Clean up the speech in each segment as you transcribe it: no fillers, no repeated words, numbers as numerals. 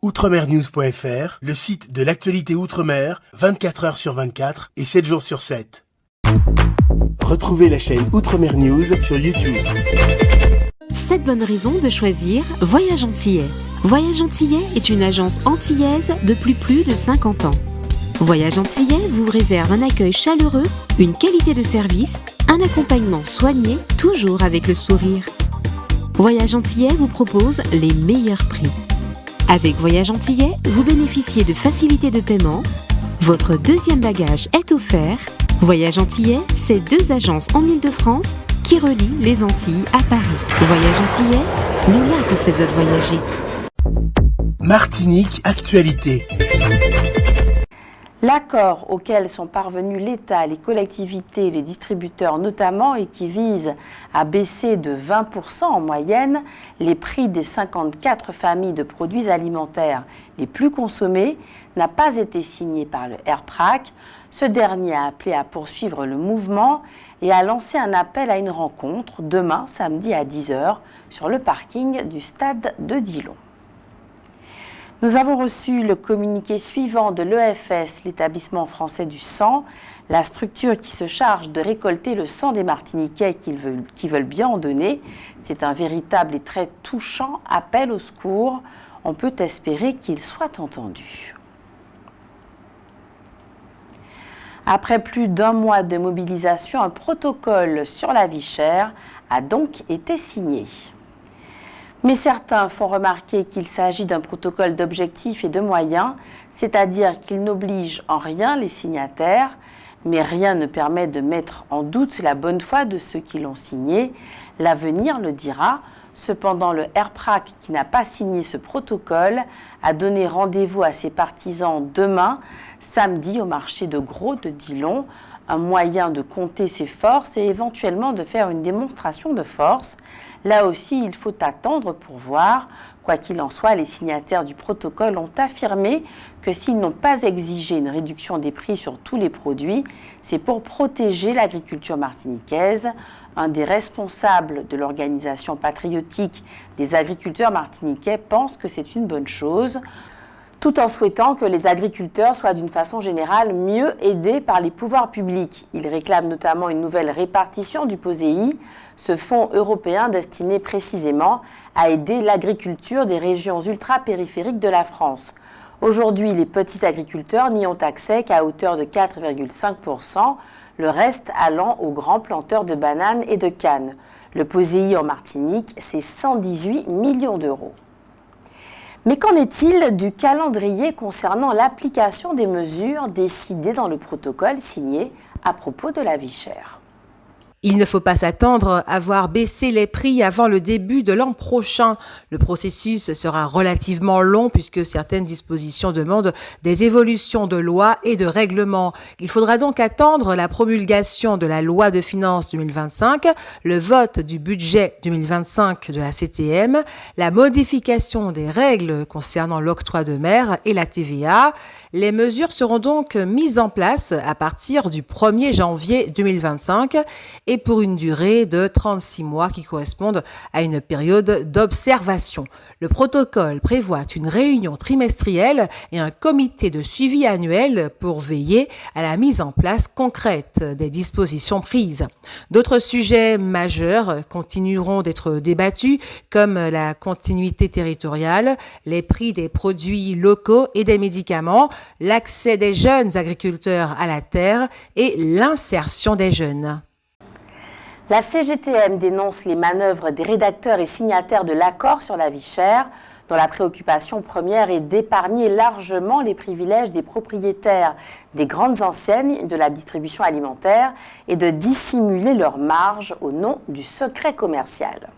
Outremernews.fr, le site de l'actualité Outre-mer, 24 heures sur 24 et 7 jours sur 7. Retrouvez la chaîne Outremer News sur YouTube. 7 bonnes raisons de choisir Voyage Antillais. Voyage Antillais est une agence antillaise depuis plus de 50 ans. Voyage Antillais vous réserve un accueil chaleureux, une qualité de service, un accompagnement soigné, toujours avec le sourire. Voyage Antillais vous propose les meilleurs prix. Avec Voyage Antillais, vous bénéficiez de facilités de paiement. Votre deuxième bagage est offert. Voyage Antillais, c'est 2 agences en Île-de-France qui relient les Antilles à Paris. Voyage Antillais, nous là vous faisons voyager. Martinique Actualité. L'accord auquel sont parvenus l'État, les collectivités, les distributeurs notamment, et qui vise à baisser de 20% en moyenne les prix des 54 familles de produits alimentaires les plus consommés, n'a pas été signé par le RPRAC. Ce dernier a appelé à poursuivre le mouvement et a lancé un appel à une rencontre demain, samedi à 10h, sur le parking du stade de Dillon. Nous avons reçu le communiqué suivant de l'EFS, l'établissement français du sang, la structure qui se charge de récolter le sang des Martiniquais qui veulent bien en donner. C'est un véritable et très touchant appel au secours. On peut espérer qu'il soit entendu. Après plus d'1 mois de mobilisation, un protocole sur la vie chère a donc été signé. Mais certains font remarquer qu'il s'agit d'un protocole d'objectifs et de moyens, c'est-à-dire qu'il n'oblige en rien les signataires, mais rien ne permet de mettre en doute la bonne foi de ceux qui l'ont signé. L'avenir le dira. Cependant, le RPRAC, qui n'a pas signé ce protocole, a donné rendez-vous à ses partisans demain, samedi, au marché de Gros de Dillon, un moyen de compter ses forces et éventuellement de faire une démonstration de force. Là aussi, il faut attendre pour voir. Quoi qu'il en soit, les signataires du protocole ont affirmé que s'ils n'ont pas exigé une réduction des prix sur tous les produits, c'est pour protéger l'agriculture martiniquaise. Un des responsables de l'organisation patriotique des agriculteurs martiniquais pense que c'est une bonne chose, tout en souhaitant que les agriculteurs soient d'une façon générale mieux aidés par les pouvoirs publics. Il réclame notamment une nouvelle répartition du POSEI, ce fonds européen destiné précisément à aider l'agriculture des régions ultra-périphériques de la France. Aujourd'hui, les petits agriculteurs n'y ont accès qu'à hauteur de 4,5%, le reste allant aux grands planteurs de bananes et de cannes. Le POSEI en Martinique, c'est 118 millions d'euros. Mais qu'en est-il du calendrier concernant l'application des mesures décidées dans le protocole signé à propos de la vie chère ? Il ne faut pas s'attendre à voir baisser les prix avant le début de l'an prochain. Le processus sera relativement long puisque certaines dispositions demandent des évolutions de lois et de règlements. Il faudra donc attendre la promulgation de la loi de finances 2025, le vote du budget 2025 de la CTM, la modification des règles concernant l'octroi de mer et la TVA. Les mesures seront donc mises en place à partir du 1er janvier 2025 et pour une durée de 36 mois qui correspondent à une période d'observation. Le protocole prévoit une réunion trimestrielle et un comité de suivi annuel pour veiller à la mise en place concrète des dispositions prises. D'autres sujets majeurs continueront d'être débattus comme la continuité territoriale, les prix des produits locaux et des médicaments, l'accès des jeunes agriculteurs à la terre et l'insertion des jeunes. La CGTM dénonce les manœuvres des rédacteurs et signataires de l'accord sur la vie chère, dont la préoccupation première est d'épargner largement les privilèges des propriétaires des grandes enseignes de la distribution alimentaire et de dissimuler leurs marges au nom du secret commercial.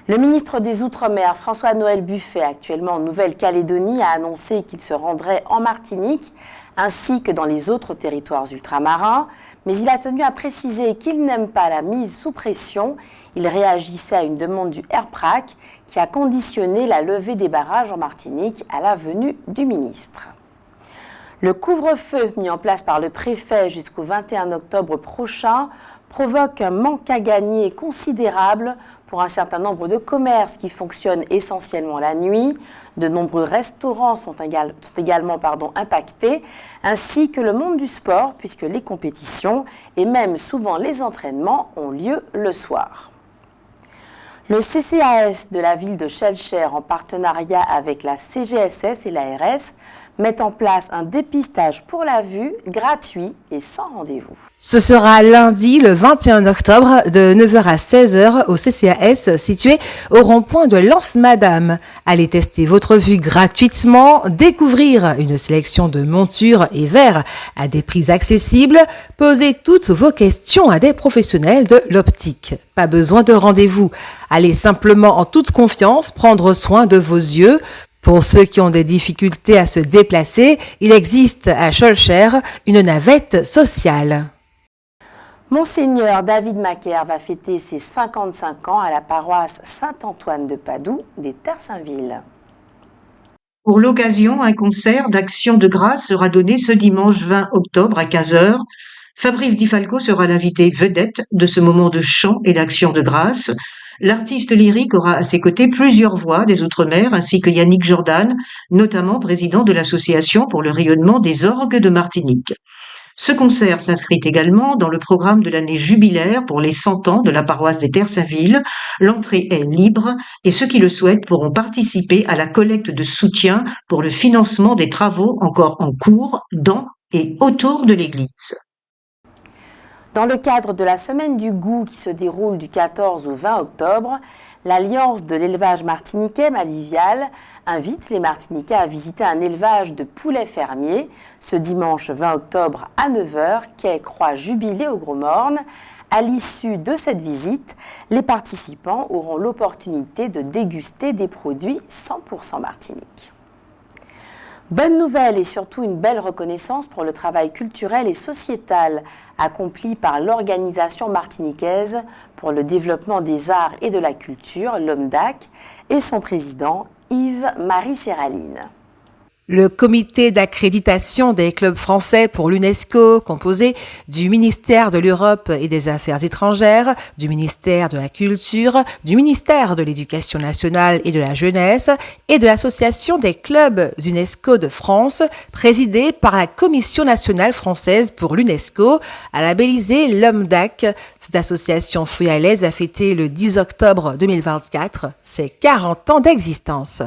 Le ministre des Outre-mer, François-Noël Buffet, actuellement en Nouvelle-Calédonie, a annoncé qu'il se rendrait en Martinique ainsi que dans les autres territoires ultramarins, mais il a tenu à préciser qu'il n'aime pas la mise sous pression. Il réagissait à une demande du RPRAC qui a conditionné la levée des barrages en Martinique à la venue du ministre. Le couvre-feu mis en place par le préfet jusqu'au 21 octobre prochain provoque un manque à gagner considérable pour un certain nombre de commerces qui fonctionnent essentiellement la nuit. De nombreux restaurants sont également impactés, ainsi que le monde du sport, puisque les compétitions et même souvent les entraînements ont lieu le soir. Le CCAS de la ville de Schœlcher, en partenariat avec la CGSS et l'ARS, met en place un dépistage pour la vue gratuit et sans rendez-vous. Ce sera lundi le 21 octobre de 9h à 16h au CCAS situé au rond-point de Lens-Madame. Allez tester votre vue gratuitement, découvrir une sélection de montures et verres à des prix accessibles, posez toutes vos questions à des professionnels de l'optique. Pas besoin de rendez-vous. Allez simplement en toute confiance prendre soin de vos yeux. Pour ceux qui ont des difficultés à se déplacer, il existe à Schœlcher une navette sociale. Monseigneur David Macaire va fêter ses 55 ans à la paroisse Saint-Antoine de Padoue des Terre-Saint-Ville. Pour l'occasion, un concert d'Action de grâce sera donné ce dimanche 20 octobre à 15h. Fabrice Di Falco sera l'invité vedette de ce moment de chant et d'action de grâce. L'artiste lyrique aura à ses côtés plusieurs voix des Outre-mer ainsi que Yannick Jordan, notamment président de l'Association pour le rayonnement des orgues de Martinique. Ce concert s'inscrit également dans le programme de l'année jubilaire pour les 100 ans de la paroisse des Terre-Saint-Ville. L'entrée est libre et ceux qui le souhaitent pourront participer à la collecte de soutien pour le financement des travaux encore en cours dans et autour de l'église. Dans le cadre de la Semaine du goût qui se déroule du 14 au 20 octobre, l'Alliance de l'élevage martiniquais Madivial invite les Martiniquais à visiter un élevage de poulets fermiers ce dimanche 20 octobre à 9h, quai Croix Jubilé au Gros Morne. À l'issue de cette visite, les participants auront l'opportunité de déguster des produits 100% Martinique. Bonne nouvelle et surtout une belle reconnaissance pour le travail culturel et sociétal accompli par l'organisation martiniquaise pour le développement des arts et de la culture, l'OMDAC, et son président Yves-Marie Séraline. Le comité d'accréditation des clubs français pour l'UNESCO, composé du ministère de l'Europe et des Affaires étrangères, du ministère de la Culture, du ministère de l'Éducation nationale et de la jeunesse et de l'Association des clubs UNESCO de France, présidée par la Commission nationale française pour l'UNESCO, a labellisé l'OMDAC. Cette association feuillalaise a fêté le 10 octobre 2024 ses 40 ans d'existence.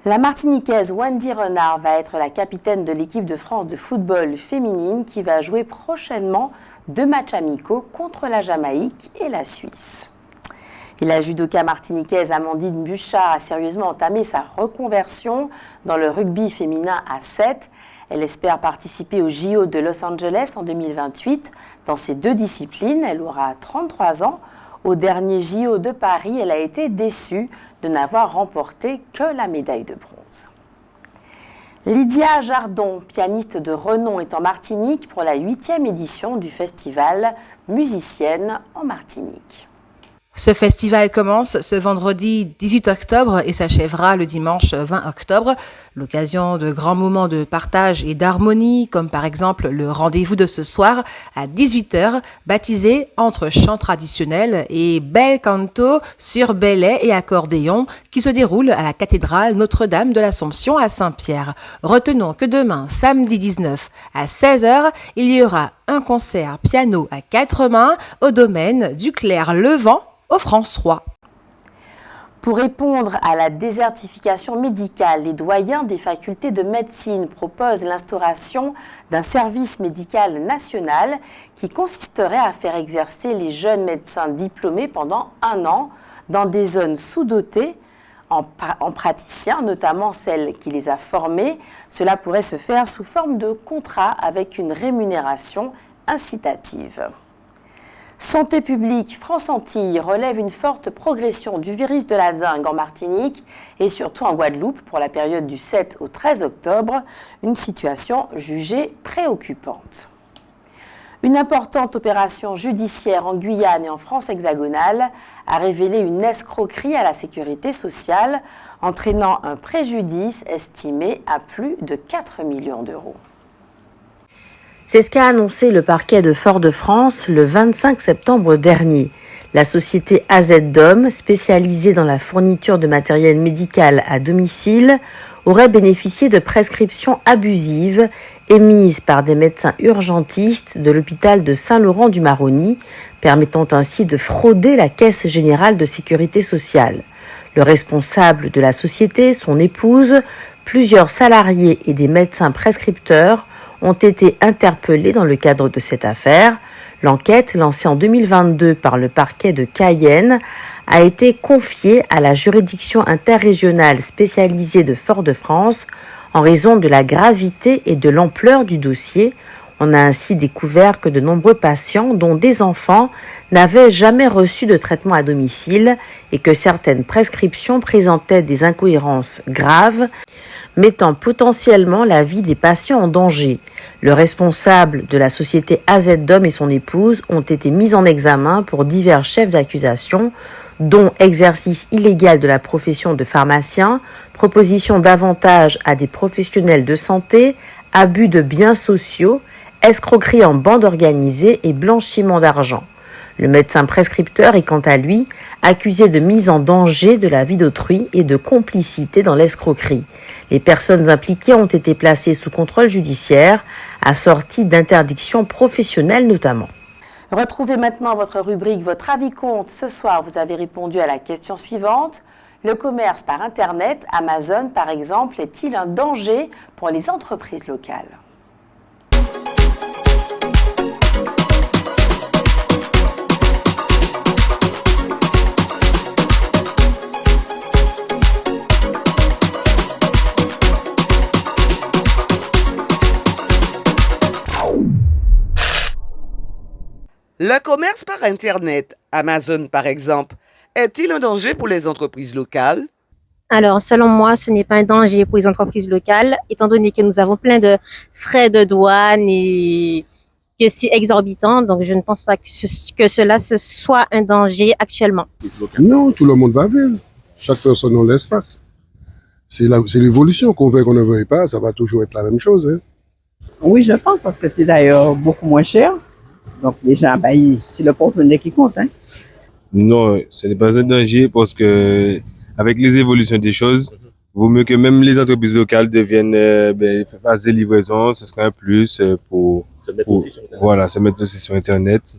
La Martiniquaise Wendy Renard va être la capitaine de l'équipe de France de football féminine qui va jouer prochainement 2 matchs amicaux contre la Jamaïque et la Suisse. Et la judoka martiniquaise Amandine Buchard a sérieusement entamé sa reconversion dans le rugby féminin à 7. Elle espère participer aux JO de Los Angeles en 2028. Dans ces 2 disciplines, elle aura 33 ans. Au dernier JO de Paris, elle a été déçue de n'avoir remporté que la médaille de bronze. Lydia Jardon, pianiste de renom, est en Martinique pour la 8e édition du festival Musicienne en Martinique. Ce festival commence ce vendredi 18 octobre et s'achèvera le dimanche 20 octobre. L'occasion de grands moments de partage et d'harmonie, comme par exemple le rendez-vous de ce soir à 18h, baptisé entre chants traditionnels et bel canto sur bellet et accordéon, qui se déroule à la cathédrale Notre-Dame de l'Assomption à Saint-Pierre. Retenons que demain, samedi 19 à 16h, il y aura un concert piano à 4 mains au domaine du Clair-Levant au François. Pour répondre à la désertification médicale, les doyens des facultés de médecine proposent l'instauration d'un service médical national qui consisterait à faire exercer les jeunes médecins diplômés pendant 1 an dans des zones sous-dotées en praticiens, notamment celles qui les a formés. Cela pourrait se faire sous forme de contrat avec une rémunération incitative. Santé publique, France Antilles relève une forte progression du virus de la dengue en Martinique et surtout en Guadeloupe pour la période du 7 au 13 octobre, une situation jugée préoccupante. Une importante opération judiciaire en Guyane et en France hexagonale a révélé une escroquerie à la sécurité sociale, entraînant un préjudice estimé à plus de 4 millions d'euros. C'est ce qu'a annoncé le parquet de Fort-de-France le 25 septembre dernier. La société AZDOM, spécialisée dans la fourniture de matériel médical à domicile, aurait bénéficié de prescriptions abusives émises par des médecins urgentistes de l'hôpital de Saint-Laurent-du-Maroni, permettant ainsi de frauder la Caisse générale de sécurité sociale. Le responsable de la société, son épouse, plusieurs salariés et des médecins prescripteurs ont été interpellés dans le cadre de cette affaire. L'enquête, lancée en 2022 par le parquet de Cayenne, a été confiée à la juridiction interrégionale spécialisée de Fort-de-France en raison de la gravité et de l'ampleur du dossier. On a ainsi découvert que de nombreux patients, dont des enfants, n'avaient jamais reçu de traitement à domicile et que certaines prescriptions présentaient des incohérences graves, mettant potentiellement la vie des patients en danger. Le responsable de la société AZDOM et son épouse ont été mis en examen pour divers chefs d'accusation, dont exercice illégal de la profession de pharmacien, proposition d'avantages à des professionnels de santé, abus de biens sociaux, escroquerie en bande organisée et blanchiment d'argent. Le médecin prescripteur est quant à lui accusé de mise en danger de la vie d'autrui et de complicité dans l'escroquerie. Les personnes impliquées ont été placées sous contrôle judiciaire, assorties d'interdictions professionnelles notamment. Retrouvez maintenant votre rubrique Votre avis compte. Ce soir, vous avez répondu à la question suivante. Le commerce par Internet, Amazon par exemple, est-il un danger pour les entreprises locales ? Le commerce par Internet, Amazon par exemple, est-il un danger pour les entreprises locales ? Alors, selon moi, ce n'est pas un danger pour les entreprises locales, étant donné que nous avons plein de frais de douane et que c'est exorbitant. Donc, je ne pense pas que cela ce soit un danger actuellement. Non, tout le monde va vivre. Chaque personne dans l'espace. C'est l'évolution, qu'on veuille qu'on ne veuille pas, ça va toujours être la même chose. Hein. Oui, je pense, parce que c'est d'ailleurs beaucoup moins cher. Donc déjà, c'est le porte-monnaie qui compte. Hein. Non, ce n'est pas un danger parce que avec les évolutions des choses, vaut mieux que même les entreprises locales deviennent fassent des livraisons, ce serait un plus pour se mettre aussi sur Internet,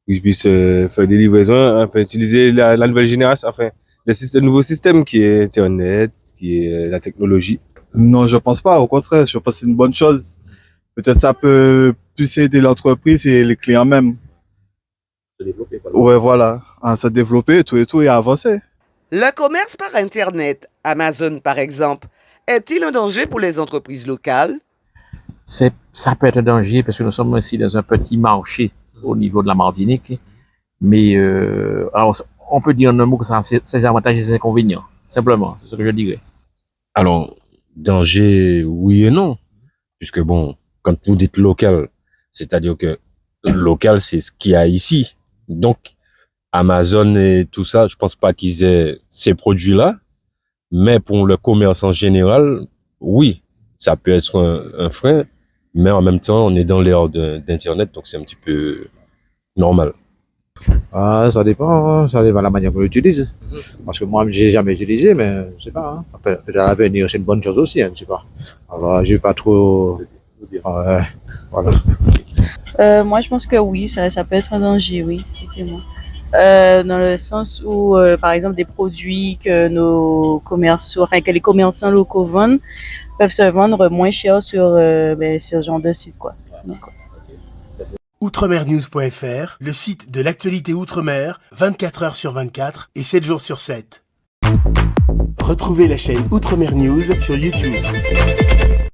qu'ils puissent faire des livraisons, enfin utiliser la nouvelle génération, enfin le nouveau système qui est Internet, qui est la technologie. Non, je pense pas. Au contraire, je pense que c'est une bonne chose. Peut-être ça peut plus aider l'entreprise et les clients même. Se développer. Ouais, voilà. À se développer, tout et à avancer. Le commerce par Internet, Amazon par exemple, est-il un danger pour les entreprises locales ? Ça peut être un danger parce que nous sommes aussi dans un petit marché au niveau de la Martinique. Mais alors, on peut dire en un mot que ça a ses avantages et ses inconvénients. Simplement, c'est ce que je dirais. Alors, danger, oui et non. Puisque bon, quand vous dites local, c'est-à-dire que local, c'est ce qu'il y a ici. Donc, Amazon et tout ça, je pense pas qu'ils aient ces produits-là. Mais pour le commerce en général, oui, ça peut être un frein. Mais en même temps, on est dans l'ère d'Internet, donc c'est un petit peu normal. Ah, ça dépend de la manière qu'on l'utilise. Parce que moi, j'ai jamais utilisé, mais je sais pas. Hein. Après, peut-être à l'avenir, c'est une bonne chose aussi, hein, je sais pas. Alors, je vais pas trop. Voilà. Moi, je pense que oui, ça peut être un danger, oui, effectivement. Dans le sens où, par exemple, des produits que que les commerçants locaux vendent peuvent se vendre moins cher sur ce genre de site, quoi. Donc, Outremernews.fr, le site de l'actualité Outre-mer, 24 heures sur 24 et 7 jours sur 7. Retrouvez la chaîne Outremer News sur YouTube.